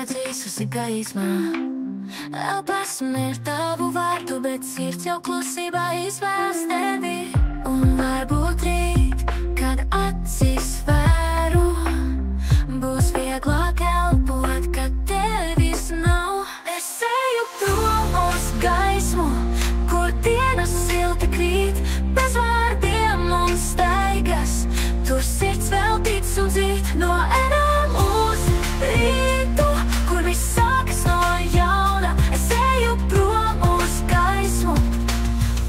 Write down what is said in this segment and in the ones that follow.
dzīsusi gaismā. Elpasmu ir tavu vārdu, bet sirds jau klusībā izvēlas tevi. Un varbūt rīt, kad acis vēru, būs vieglāk elpot, kad tevis nav. Es eju prom uz gaismu, kur dienas silti krīt, bez vārdiem un staigas. Tur sirds vēl tic un dzīt no ērām uz rītu, kur viss sākas no jauna. Es eju prom uz gaismu,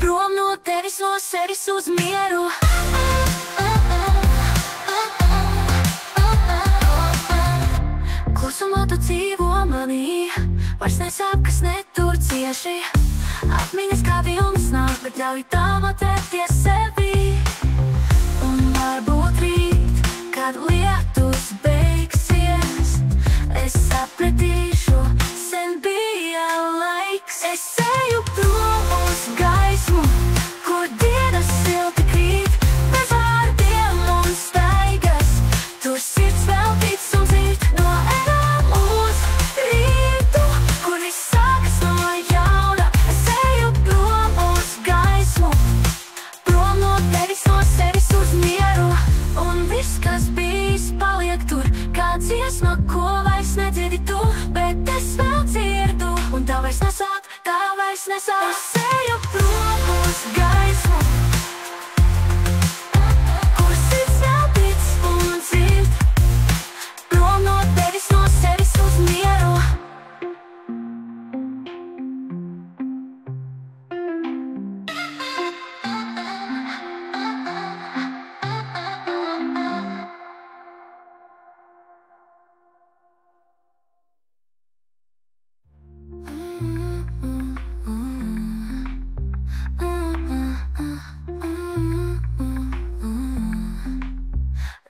prom no tevis, no sevis uz mieru. Klusumā tu dzīvo manī, vairs nesāp, kas netur cieši. Atmiņas kā vilnis nāk, bet ļauj tām atvērties sevi. Un varbūt rīt, kad lietus beigsies, es sapratīšu, sen bija laiks. Es eju prom uz gaismu, kur dienas silti krīt, bez vārdiem un staigas. Tur sirds vēl tic un dzīt no ērām uz rītu, kur viss sākas no jauna. Es eju prom uz gaismu, prom no tevis, no sevis uz mieru. Un viss, kas bijis, paliek tur, kā dziesma, ko vairs nedzirdi tu, bet es vēl dzirdu. Un tā vairs nesāp, tā vairs nesāp. Es eju prom uz gaismu, kur sirds vēl tic un dzird, prom no tevis, no sevis uz mieru.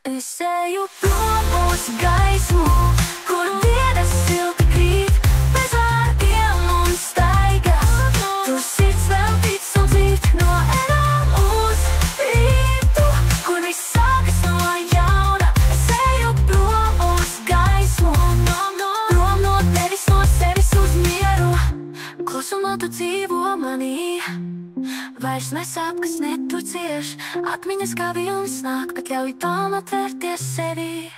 Es eju prom uz gaismu, kur dienas silti krīt, bez vārdiem un staigas. Tur sirds vēl tic un dzīt no ērām uz rītu, kur viss sākas no jauna. Es eju prom uz gaismu, prom no tevis, no sevis uz mieru. Klusumā tu dzīvo manī, vairs nesāp, kas netur cieš. Atmiņas kā vilnis nāk, bet ļauj tām atvērties sevi.